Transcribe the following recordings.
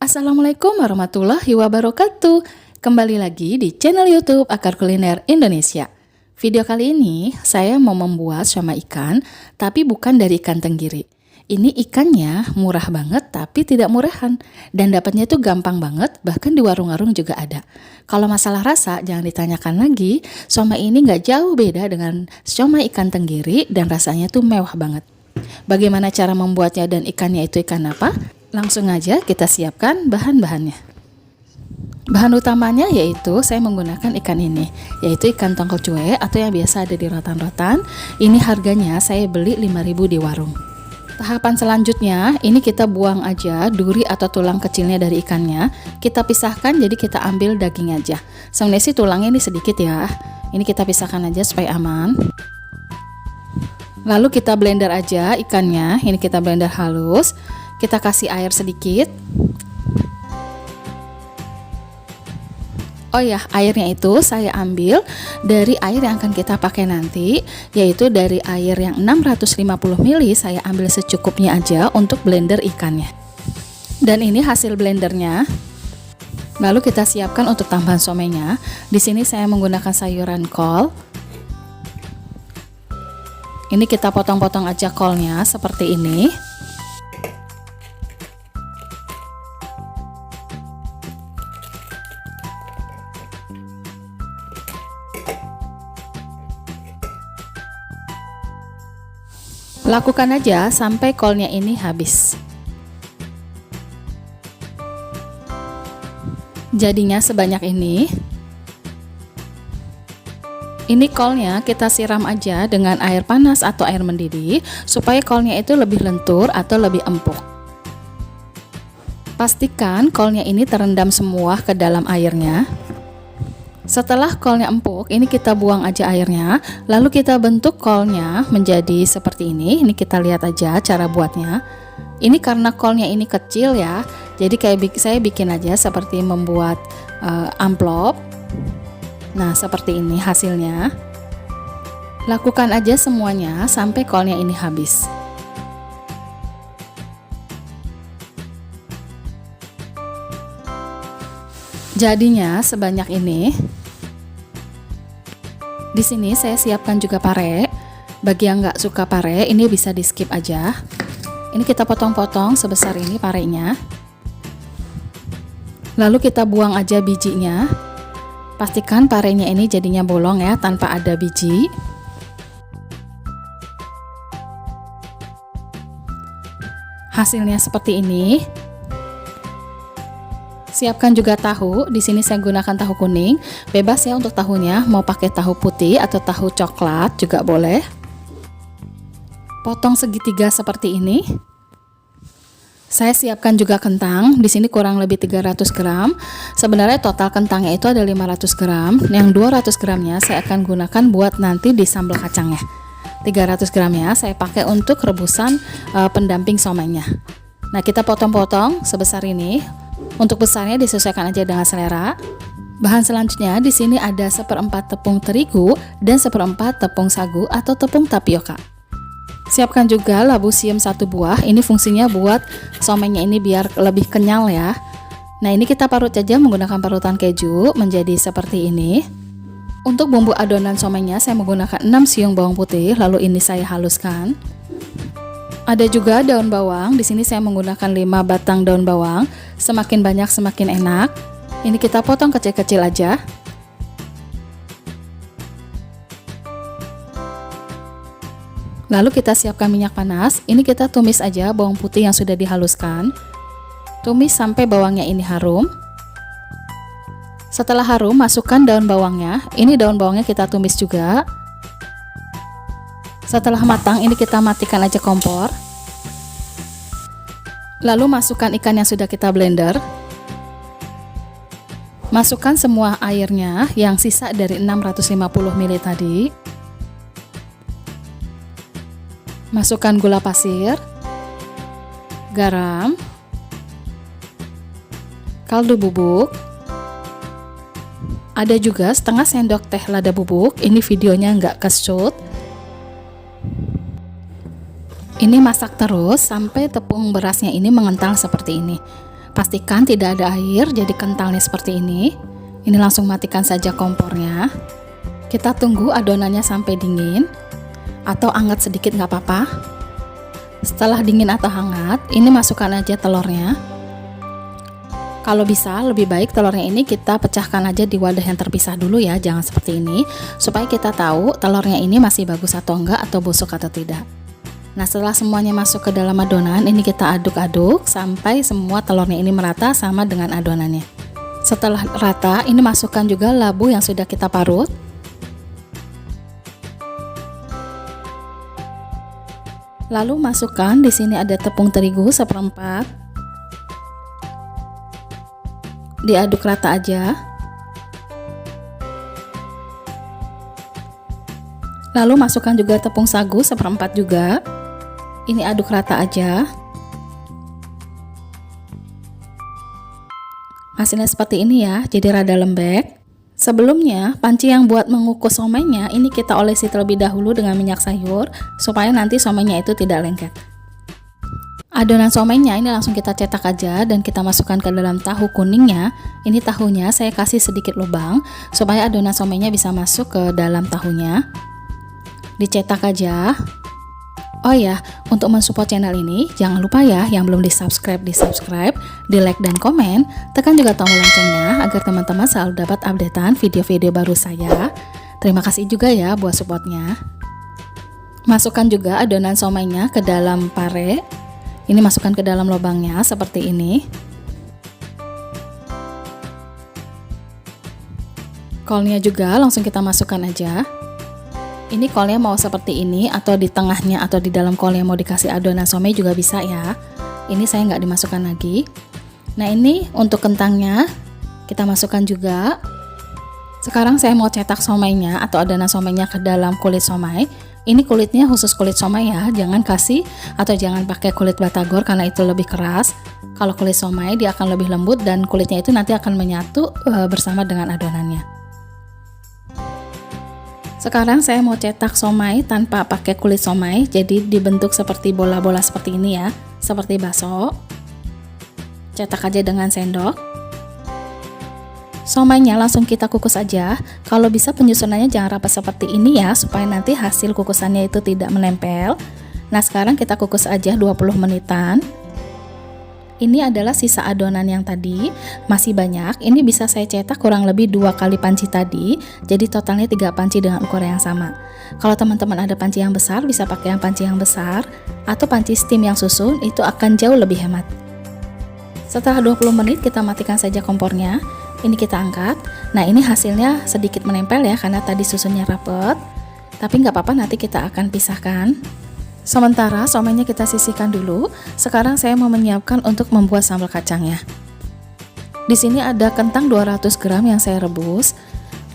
Assalamualaikum warahmatullahi wabarakatuh. Kembali lagi di channel YouTube Akar Kuliner Indonesia. Video kali ini saya mau membuat siomay ikan, tapi bukan dari ikan tenggiri. Ini ikannya murah banget tapi tidak murahan, dan dapatnya itu gampang banget, bahkan di warung-warung juga ada. Kalau masalah rasa jangan ditanyakan lagi, siomay ini nggak jauh beda dengan siomay ikan tenggiri dan rasanya tuh mewah banget. Bagaimana cara membuatnya dan ikannya itu ikan apa? Langsung aja kita siapkan bahan-bahannya. Bahan utamanya yaitu saya menggunakan ikan ini, yaitu ikan tongkol cuek atau yang biasa ada di rotan-rotan. Ini harganya saya beli 5.000 di warung. Tahapan selanjutnya, ini kita buang aja duri atau tulang kecilnya dari ikannya. Kita pisahkan, jadi kita ambil daging aja. Sebenarnya sih tulangnya ini sedikit ya. Ini kita pisahkan aja supaya aman. Lalu kita blender aja ikannya. Ini kita blender halus. Kita kasih air sedikit. Oh ya, airnya itu saya ambil dari air yang akan kita pakai nanti, yaitu dari air yang 650 ml saya ambil secukupnya aja untuk blender ikannya. Dan ini hasil blendernya. Lalu kita siapkan untuk tambahan siomaynya. Di sini saya menggunakan sayuran kol. Ini kita potong-potong aja kolnya seperti ini. Lakukan aja sampai kolnya ini habis. Jadinya sebanyak ini. Ini kolnya kita siram aja dengan air panas atau air mendidih supaya kolnya itu lebih lentur atau lebih empuk. Pastikan kolnya ini terendam semua ke dalam airnya. Setelah kolnya empuk, ini kita buang aja airnya, lalu kita bentuk kolnya menjadi seperti ini. Ini kita lihat aja cara buatnya. Ini karena kolnya ini kecil ya, jadi kayak saya bikin aja seperti membuat amplop. Nah, seperti ini hasilnya. Lakukan aja semuanya sampai kolnya ini habis. Jadinya sebanyak ini. Di sini saya siapkan juga pare. Bagi yang nggak suka pare, ini bisa di skip aja. Ini kita potong-potong sebesar ini parenya. Lalu kita buang aja bijinya. Pastikan parenya ini jadinya bolong ya, tanpa ada biji. Hasilnya seperti ini. Siapkan juga tahu. Di sini saya gunakan tahu kuning. Bebas ya untuk tahunya, mau pakai tahu putih atau tahu coklat juga boleh. Potong segitiga seperti ini. Saya siapkan juga kentang. Di sini kurang lebih 300 gram. Sebenarnya total kentangnya itu ada 500 gram. Yang 200 gramnya saya akan gunakan buat nanti di sambal kacangnya. 300 gramnya saya pakai untuk rebusan pendamping siomaynya. Nah, kita potong-potong sebesar ini. Untuk besarnya disesuaikan aja dengan selera. Bahan selanjutnya di sini ada 1/4 tepung terigu dan 1/4 tepung sagu atau tepung tapioka. Siapkan juga labu siam 1 buah. Ini fungsinya buat siomaynya ini biar lebih kenyal ya. Nah, ini kita parut aja menggunakan parutan keju menjadi seperti ini. Untuk bumbu adonan siomaynya saya menggunakan 6 siung bawang putih, lalu ini saya haluskan. Ada juga daun bawang. Di sini saya menggunakan 5 batang daun bawang. Semakin banyak semakin enak. Ini kita potong kecil-kecil aja. Lalu kita siapkan minyak panas. Ini kita tumis aja bawang putih yang sudah dihaluskan. Tumis sampai bawangnya ini harum. Setelah harum, masukkan daun bawangnya. Ini daun bawangnya kita tumis juga. Setelah matang, ini kita matikan aja kompor. Lalu masukkan ikan yang sudah kita blender. Masukkan semua airnya yang sisa dari 650 ml tadi. Masukkan gula pasir, garam, kaldu bubuk. Ada juga setengah sendok teh lada bubuk. Ini videonya nggak ke-shoot. Ini masak terus sampai tepung berasnya ini mengental seperti ini. Pastikan tidak ada air, jadi kentalnya seperti ini. Ini langsung matikan saja kompornya. Kita tunggu adonannya sampai dingin, atau hangat sedikit nggak apa-apa. Setelah dingin atau hangat, ini masukkan aja telurnya. Kalau bisa, lebih baik telurnya ini kita pecahkan aja di wadah yang terpisah dulu ya, jangan seperti ini, supaya kita tahu telurnya ini masih bagus atau enggak, atau busuk atau tidak. Nah, setelah semuanya masuk ke dalam adonan, ini kita aduk-aduk sampai semua telurnya ini merata sama dengan adonannya. Setelah rata, ini masukkan juga labu yang sudah kita parut. Lalu masukkan, di sini ada tepung terigu seperempat. Diaduk rata aja. Lalu masukkan juga tepung sagu seperempat juga. Ini aduk rata aja. Hasilnya seperti ini ya, jadi rada lembek. Sebelumnya, panci yang buat mengukus somainya ini kita olesi terlebih dahulu dengan minyak sayur supaya nanti somainya itu tidak lengket. Adonan somainya ini langsung kita cetak aja dan kita masukkan ke dalam tahu kuningnya. Ini tahunya saya kasih sedikit lubang supaya adonan somainya bisa masuk ke dalam tahunya. Dicetak aja. Oh ya, untuk mensupport channel ini jangan lupa ya yang belum di-subscribe, di-like dan komen. Tekan juga tombol loncengnya agar teman-teman selalu dapat updatean video-video baru saya. Terima kasih juga ya buat supportnya. Masukkan juga adonan somainya ke dalam pare. Ini masukkan ke dalam lubangnya seperti ini. Kolnya juga langsung kita masukkan aja. Ini kolnya mau seperti ini atau di tengahnya atau di dalam kolnya mau dikasih adonan somai juga bisa ya. Ini saya nggak dimasukkan lagi. Nah, ini untuk kentangnya kita masukkan juga. Sekarang saya mau cetak somainya atau adonan somainya ke dalam kulit somai. Ini kulitnya khusus kulit somai ya, jangan kasih atau jangan pakai kulit batagor karena itu lebih keras. Kalau kulit somai dia akan lebih lembut dan kulitnya itu nanti akan menyatu bersama dengan adonannya. Sekarang saya mau cetak somai tanpa pakai kulit somai, jadi dibentuk seperti bola-bola seperti ini ya, seperti bakso. Cetak aja dengan sendok. Somainya langsung kita kukus aja. Kalau bisa penyusunannya jangan rapat seperti ini ya, supaya nanti hasil kukusannya itu tidak menempel. Nah, sekarang kita kukus aja 20 menitan. Ini adalah sisa adonan yang tadi, masih banyak. Ini bisa saya cetak kurang lebih 2 kali panci tadi, jadi totalnya 3 panci dengan ukuran yang sama. Kalau teman-teman ada panci yang besar, bisa pakai yang panci yang besar, atau panci steam yang susun, itu akan jauh lebih hemat. Setelah 20 menit kita matikan saja kompornya. Ini kita angkat. Nah, ini hasilnya sedikit menempel ya karena tadi susunnya rapet. Tapi nggak apa-apa, nanti kita akan pisahkan. Sementara somainya kita sisihkan dulu. Sekarang saya mau menyiapkan untuk membuat sambal kacangnya. Di sini ada kentang 200 gram yang saya rebus.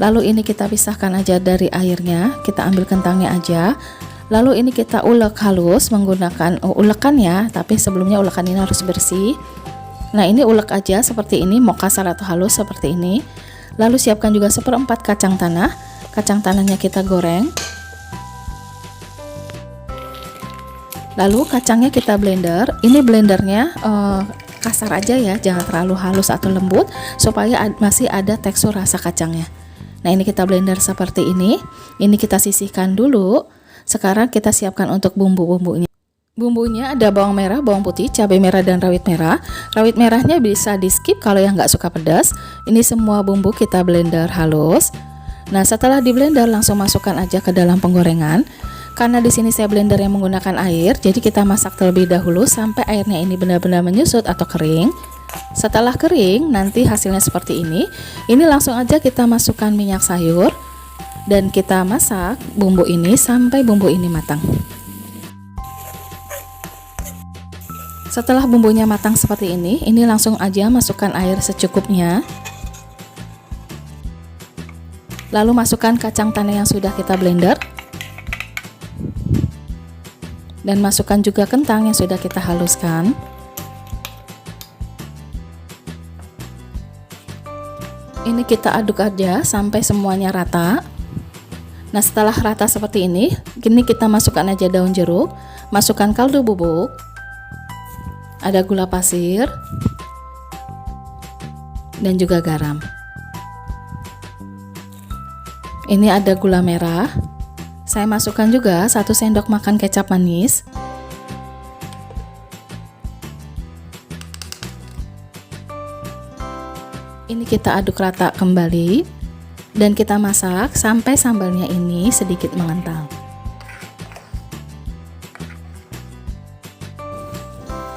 Lalu ini kita pisahkan aja dari airnya. Kita ambil kentangnya aja. Lalu ini kita ulek halus menggunakan ulekan ya, tapi sebelumnya ulekan ini harus bersih. Nah, ini ulek aja seperti ini, mau kasar atau halus seperti ini. Lalu siapkan juga 1/4 kacang tanah. Kacang tanahnya kita goreng. Lalu kacangnya kita blender. Ini blendernya kasar aja ya, jangan terlalu halus atau lembut, supaya masih ada tekstur rasa kacangnya. Nah, ini kita blender seperti ini. Ini kita sisihkan dulu. Sekarang kita siapkan untuk bumbu-bumbunya. Bumbunya ada bawang merah, bawang putih, cabai merah, dan rawit merah. Rawit merahnya bisa di skip kalau yang nggak suka pedas. Ini semua bumbu kita blender halus. Nah, setelah di blender langsung masukkan aja ke dalam penggorengan. Karena di sini saya blender yang menggunakan air, jadi kita masak terlebih dahulu sampai airnya ini benar-benar menyusut atau kering. Setelah kering, nanti hasilnya seperti ini. Ini langsung aja kita masukkan minyak sayur dan kita masak bumbu ini sampai bumbu ini matang. Setelah bumbunya matang seperti ini langsung aja masukkan air secukupnya. Lalu masukkan kacang tanah yang sudah kita blender. Dan masukkan juga kentang yang sudah kita haluskan. Ini kita aduk aja sampai semuanya rata. Nah, setelah rata seperti ini kita masukkan aja daun jeruk, masukkan kaldu bubuk, ada gula pasir, dan juga garam. Ini ada gula merah. Saya masukkan juga 1 sendok makan kecap manis. Ini kita aduk rata kembali dan kita masak sampai sambalnya ini sedikit mengental.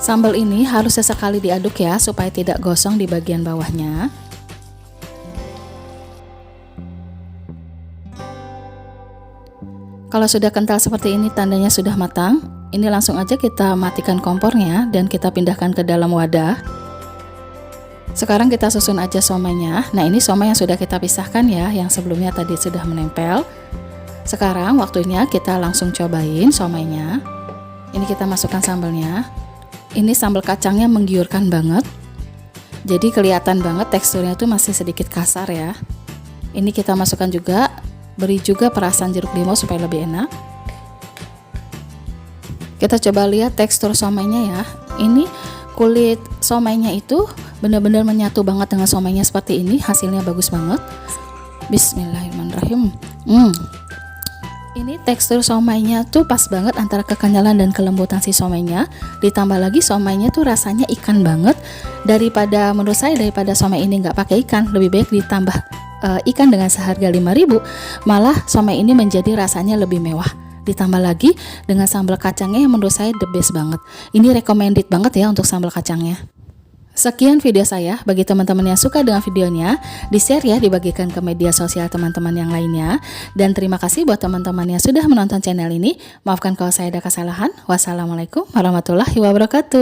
Sambal ini harus sesekali diaduk ya supaya tidak gosong di bagian bawahnya. Kalau sudah kental seperti ini tandanya sudah matang. Ini langsung aja kita matikan kompornya dan kita pindahkan ke dalam wadah. Sekarang kita susun aja somainya. Nah, ini somai yang sudah kita pisahkan ya, yang sebelumnya tadi sudah menempel. Sekarang waktunya kita langsung cobain somainya. Ini kita masukkan sambalnya. Ini sambal kacangnya menggiurkan banget. Jadi kelihatan banget teksturnya tuh masih sedikit kasar ya. Ini kita masukkan juga, beri juga perasan jeruk limau supaya lebih enak. Kita coba lihat tekstur somainya ya. Ini kulit somainya itu benar-benar menyatu banget dengan somainya seperti ini. Hasilnya bagus banget. Bismillahirrahmanirrahim. Ini tekstur somainya tuh pas banget antara kekenyalan dan kelembutan si somainya. Ditambah lagi somainya tuh rasanya ikan banget. Menurut saya daripada somai ini nggak pakai ikan, lebih baik ditambah ikan dengan seharga 5.000. Malah somai ini menjadi rasanya lebih mewah. Ditambah lagi dengan sambal kacangnya yang menurut saya the best banget. Ini recommended banget ya untuk sambal kacangnya. Sekian video saya. Bagi teman-teman yang suka dengan videonya, di-share ya, dibagikan ke media sosial teman-teman yang lainnya. Dan terima kasih buat teman-teman yang sudah menonton channel ini. Maafkan kalau saya ada kesalahan. Wassalamualaikum warahmatullahi wabarakatuh.